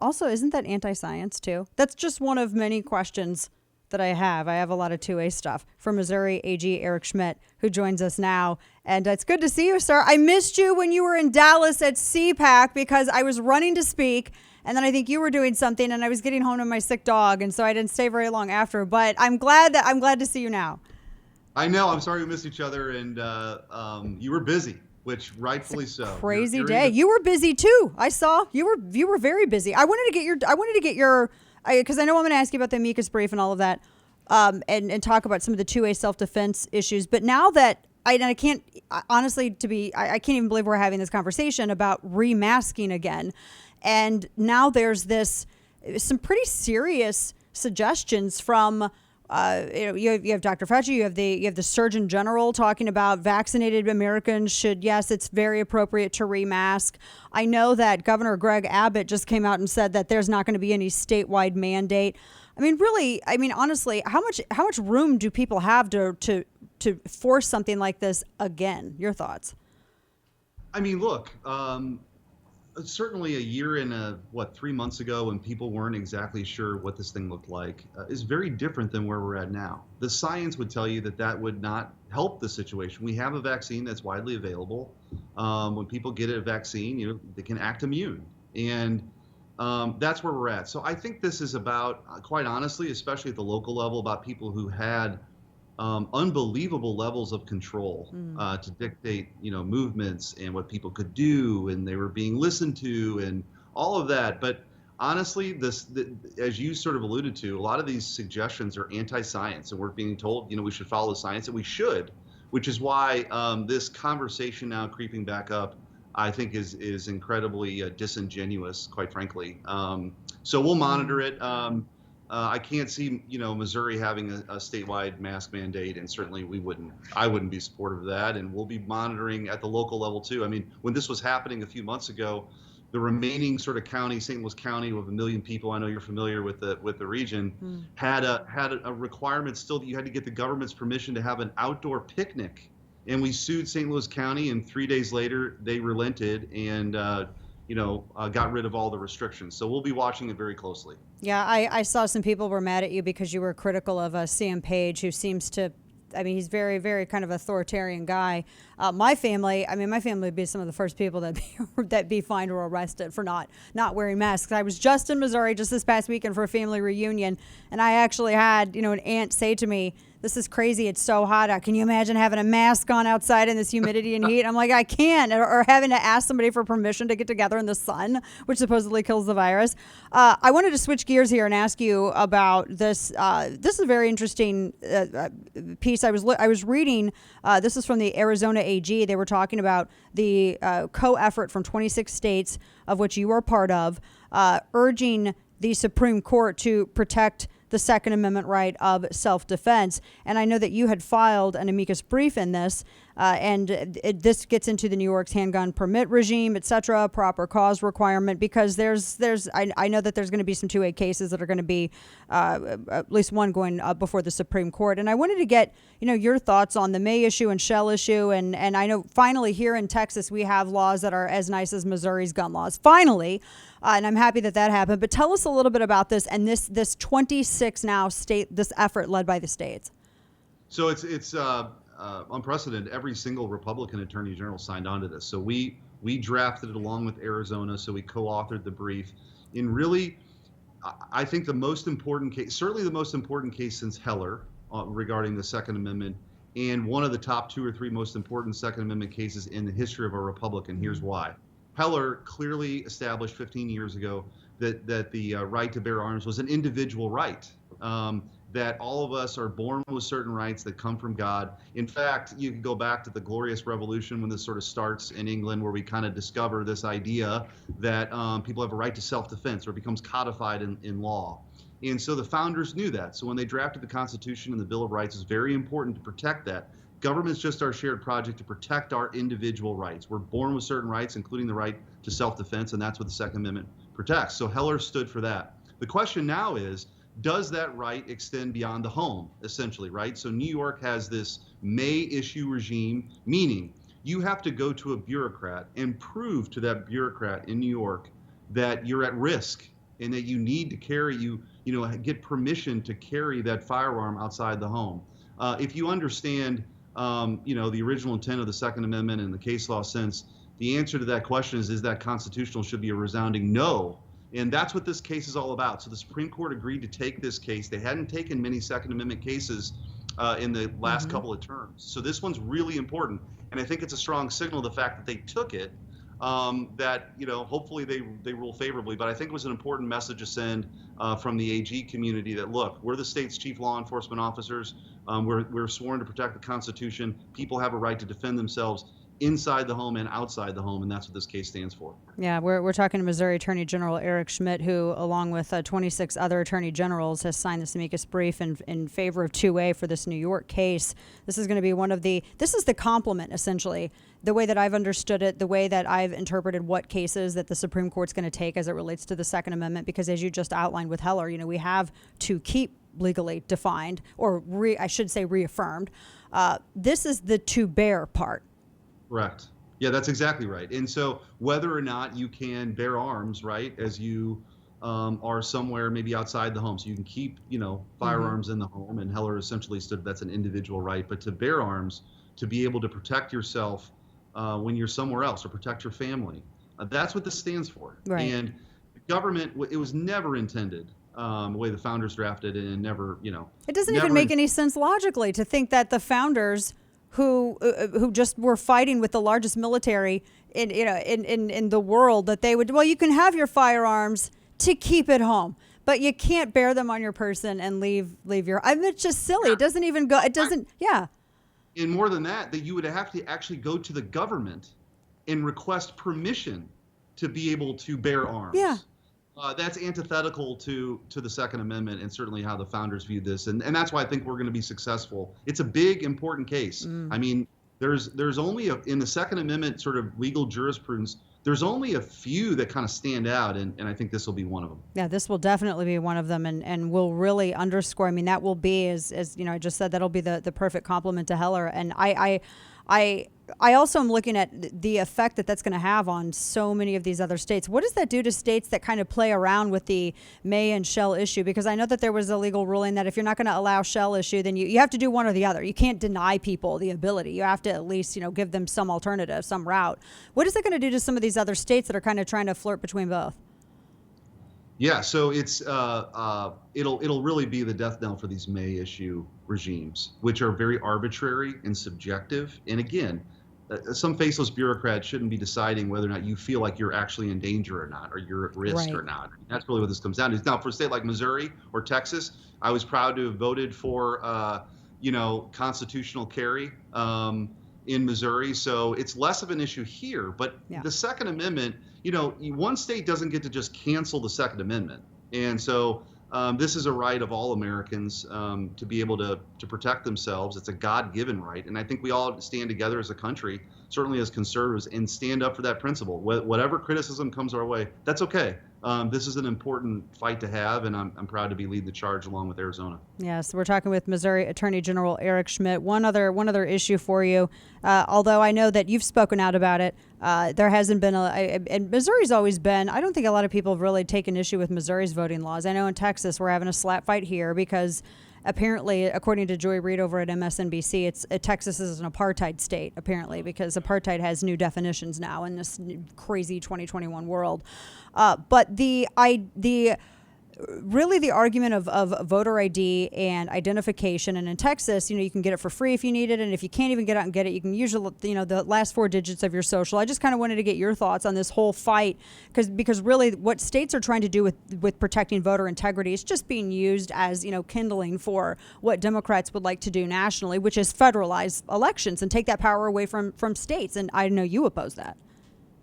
Also, isn't that anti-science too? That's just one of many questions that I have. I have a lot of 2A stuff from Missouri AG Eric Schmitt, who joins us now. And it's good to see you, sir. I missed you when you were in Dallas at CPAC because I was running to speak. And then I think you were doing something and I was getting home to my sick dog. And so I didn't stay very long after. But I'm glad to see you now. I know. I'm sorry we missed each other, and you were busy, which rightfully so. Crazy day. You were busy too. I saw you were very busy. I wanted to get your because I know I'm going to ask you about the amicus brief and all of that, and talk about some of the 2A self-defense issues. But now that I can't honestly I can't even believe we're having this conversation about remasking again, and now there's some pretty serious suggestions from. You have Dr. Fauci, you have the Surgeon General talking about vaccinated Americans should, yes, it's very appropriate to remask. I know that Governor Greg Abbott just came out and said that there's not going to be any statewide mandate. Honestly, how much room do people have to force something like this again? Your thoughts? Look, certainly a year and 3 months ago when people weren't exactly sure what this thing looked like is very different than where we're at now. The science would tell you that would not help the situation. We have a vaccine that's widely available. When people get a vaccine, they can act immune. And that's where we're at. So I think this is about, quite honestly, especially at the local level, about people who had unbelievable levels of control to dictate, movements and what people could do, and they were being listened to, and all of that. But honestly, as you sort of alluded to, a lot of these suggestions are anti-science, and we're being told, we should follow the science, and we should, which is why this conversation now creeping back up, I think is incredibly disingenuous, quite frankly. So we'll monitor it. I can't see, Missouri having a statewide mask mandate, and certainly I wouldn't be supportive of that, and we'll be monitoring at the local level too. When this was happening a few months ago, the remaining sort of county, St. Louis County, with 1 million people, I know you're familiar with the region, had a requirement still that you had to get the government's permission to have an outdoor picnic, and we sued St. Louis County, and 3 days later they relented and got rid of all the restrictions. So we'll be watching it very closely. Yeah, I saw some people were mad at you because you were critical of CM Page, who seems to, he's very, very kind of authoritarian guy. My family would be some of the first people that be fined or arrested for not wearing masks. I was just in Missouri just this past weekend for a family reunion, and I actually had, an aunt say to me, "This is crazy. It's so hot out. Can you imagine having a mask on outside in this humidity and heat?" I'm like, I can't. Or having to ask somebody for permission to get together in the sun, which supposedly kills the virus. I wanted to switch gears here and ask you about this. This is a very interesting piece. I was reading. This is from the Arizona AG. They were talking about the co-effort from 26 states, of which you are part of, urging the Supreme Court to protect the Second Amendment right of self-defense. And I know that you had filed an amicus brief in this, and this gets into the New York's handgun permit regime, et cetera, proper cause requirement, because I know that there's going to be some 2A cases that are going to be, at least one going up before the Supreme Court. And I wanted to get, your thoughts on the May issue and Shell issue. And I know finally here in Texas, we have laws that are as nice as Missouri's gun laws. Finally. And I'm happy that happened. But tell us a little bit about this and this 26 now this effort led by the states. So it's unprecedented. Every single Republican attorney general signed on to this. So we drafted it along with Arizona. So we co-authored the brief. And really, I think the most important case, certainly the most important case since Heller regarding the Second Amendment, and one of the top 2 or 3 most important Second Amendment cases in the history of our republic. And here's why. Heller clearly established 15 years ago that the right to bear arms was an individual right, that all of us are born with certain rights that come from God. In fact, you can go back to the Glorious Revolution when this sort of starts in England, where we kind of discover this idea that people have a right to self-defense, or it becomes codified in law. And so the founders knew that. So when they drafted the Constitution and the Bill of Rights, it's very important to protect that. Government's just our shared project to protect our individual rights. We're born with certain rights, including the right to self-defense, and that's what the Second Amendment protects. So Heller stood for that. The question now is, does that right extend beyond the home, essentially, right? So New York has this may issue regime, meaning you have to go to a bureaucrat and prove to that bureaucrat in New York that you're at risk and that you need to carry, get permission to carry that firearm outside the home. If you understand, the original intent of the Second Amendment and the case law since, the answer to that question is that constitutional? Should be a resounding no. And that's what this case is all about. So the Supreme Court agreed to take this case. They hadn't taken many Second Amendment cases in the last couple of terms. So this one's really important. And I think it's a strong signal, the fact that they took it, that, hopefully they rule favorably. But I think it was an important message to send from the AG community that, look, we're the state's chief law enforcement officers. We're sworn to protect the Constitution. People have a right to defend themselves inside the home and outside the home, and that's what this case stands for. Yeah, we're talking to Missouri Attorney General Eric Schmitt, who, along with 26 other attorney generals, has signed this amicus brief in favor of 2A for this New York case. This is going to be this is the complement, essentially, the way that I've understood it, the way that I've interpreted what cases that the Supreme Court's going to take as it relates to the Second Amendment, because as you just outlined with Heller, we have to keep legally defined, or I should say reaffirmed. This is the to bear part. Correct. Yeah, that's exactly right. And so whether or not you can bear arms, right, as you are somewhere maybe outside the home, so you can keep, firearms in the home, and Heller essentially stood that's an individual right, but to bear arms, to be able to protect yourself when you're somewhere else or protect your family, that's what this stands for. Right. And the government, it was never intended the way the founders drafted it, and never, It doesn't even make any sense logically to think that the founders who just were fighting with the largest military in the world, that they would, well, you can have your firearms to keep at home, but you can't bear them on your person and leave your. I mean, it's just silly. It doesn't even go. It doesn't. Yeah. And more than that you would have to actually go to the government and request permission to be able to bear arms. Yeah. That's antithetical to the Second Amendment, and certainly how the founders viewed this. And that's why I think we're going to be successful. It's a big, important case. I mean, there's only in the Second Amendment sort of legal jurisprudence, there's only a few that kind of stand out, and I think this will be one of them. Yeah, this will definitely be one of them, and will really underscore. I mean, that will be, as I just said, that'll be the perfect complement to Heller. And I also am looking at the effect that's going to have on so many of these other states. What does that do to states that kind of play around with the may and shall issue? Because I know that there was a legal ruling that if you're not going to allow shall issue, then you have to do one or the other. You can't deny people the ability. You have to at least, give them some alternative, some route. What is that going to do to some of these other states that are kind of trying to flirt between both? Yeah, so it's it'll really be the death knell for these may issue regimes, which are very arbitrary and subjective. And again, some faceless bureaucrat shouldn't be deciding whether or not you feel like you're actually in danger or not, or you're at risk or not. That's really what this comes down to. Now, for a state like Missouri or Texas, I was proud to have voted for constitutional carry in Missouri. So it's less of an issue here. But the Second Amendment, one state doesn't get to just cancel the Second Amendment. And so this is a right of all Americans to be able to protect themselves. It's a God-given right. And I think we all stand together as a country, certainly as conservatives, and stand up for that principle. Whatever criticism comes our way, that's okay. This is an important fight to have, and I'm proud to be leading the charge along with Arizona. Yes, we're talking with Missouri Attorney General Eric Schmitt. One other issue for you, although I know that you've spoken out about it, there hasn't been and Missouri's always been, I don't think a lot of people have really taken issue with Missouri's voting laws. I know in Texas we're having a slap fight here because apparently, according to Joy Reid over at MSNBC, Texas is an apartheid state, apparently, because apartheid has new definitions now in this crazy 2021 world. But the argument of voter ID and identification, and in Texas, you can get it for free if you need it, and if you can't even get out and get it, you can use the last four digits of your social. I just kind of wanted to get your thoughts on this whole fight, because really what states are trying to do with protecting voter integrity is just being used as kindling for what Democrats would like to do nationally, which is federalize elections and take that power away from states. And I know you oppose that.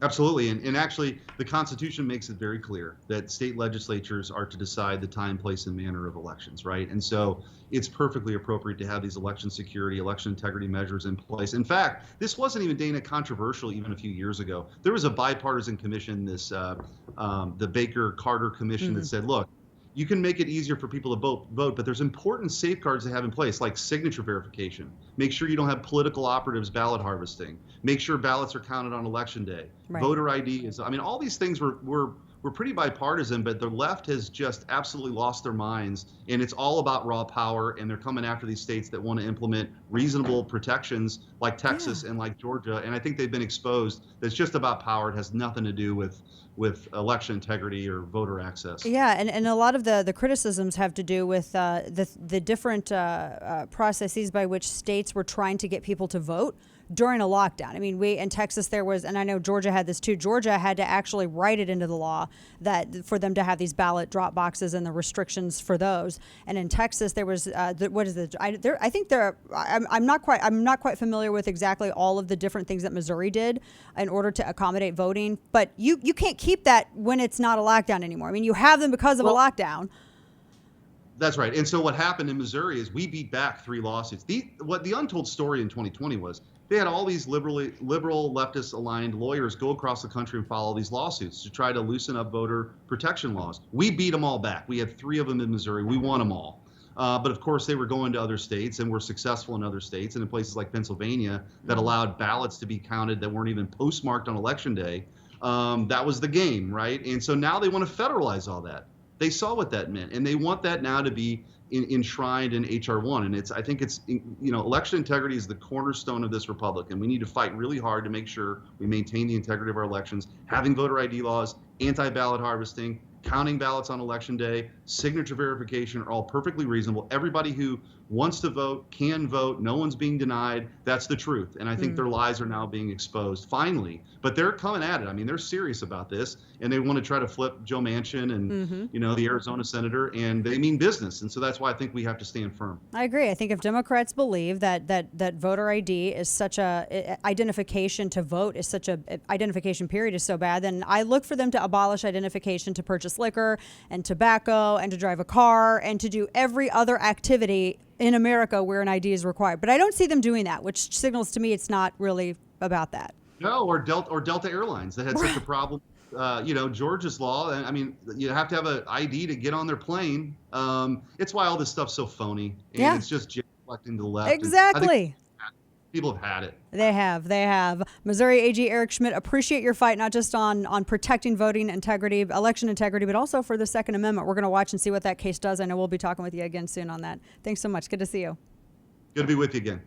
Absolutely. And actually, the Constitution makes it very clear that state legislatures are to decide the time, place, and manner of elections, right? And so it's perfectly appropriate to have these election security, election integrity measures in place. In fact, this wasn't even, Dana, controversial even a few years ago. There was a bipartisan commission, the Baker-Carter Commission, that said, look, you can make it easier for people to vote, but there's important safeguards to have in place, like signature verification. Make sure you don't have political operatives ballot harvesting. Make sure ballots are counted on election day. Right. Voter ID all these things were we're pretty bipartisan, but the left has just absolutely lost their minds, and it's all about raw power, and they're coming after these states that want to implement reasonable protections like Texas and like Georgia, and I think they've been exposed. That's just about power. It has nothing to do with election integrity or voter access. Yeah, and a lot of the criticisms have to do with the different processes by which states were trying to get people to vote during a lockdown. I mean, we in Texas there was, and I know Georgia had this too. Georgia had to actually write it into the law that for them to have these ballot drop boxes and the restrictions for those. And in Texas there was what is it? I think there. I'm not quite familiar with exactly all of the different things that Missouri did in order to accommodate voting. But you can't keep that when it's not a lockdown anymore. I mean, you have them because of a lockdown. That's right. And so what happened in Missouri is we beat back 3 lawsuits. What the untold story in 2020 was, they had all these liberal leftist aligned lawyers go across the country and file all these lawsuits to try to loosen up voter protection laws. We beat them all back. We had 3 of them in Missouri. We won them all. But of course, they were going to other states and were successful in other states and in places like Pennsylvania that allowed ballots to be counted that weren't even postmarked on Election Day. That was the game, right? And so now they want to federalize all that. They saw what that meant, and they want that now to be enshrined in HR 1. And I think election integrity is the cornerstone of this republic, and we need to fight really hard to make sure we maintain the integrity of our elections. Having voter ID laws, anti-ballot harvesting, counting ballots on Election Day, signature verification are all perfectly reasonable. Everybody who wants to vote can vote. No one's being denied. That's the truth. And I think their lies are now being exposed, finally. But they're coming at it. I mean, they're serious about this, and they want to try to flip Joe Manchin and, the Arizona senator, and they mean business. And so that's why I think we have to stand firm. I agree. I think if Democrats believe that voter ID is such a identification to vote is such a identification period is so bad, then I look for them to abolish identification to purchase liquor and tobacco and to drive a car and to do every other activity in America where an ID is required. But I don't see them doing that, which signals to me it's not really about that. No, or Delta Airlines that had such a problem. Georgia's law. I mean, you have to have an ID to get on their plane. It's why all this stuff's so phony. And it's just reflecting to the left. Exactly. People have had it. They have. Missouri AG Eric Schmitt, appreciate your fight, not just on protecting voting integrity, election integrity, but also for the Second Amendment. We're going to watch and see what that case does. I know we'll be talking with you again soon on that. Thanks so much. Good to see you. Good to be with you again.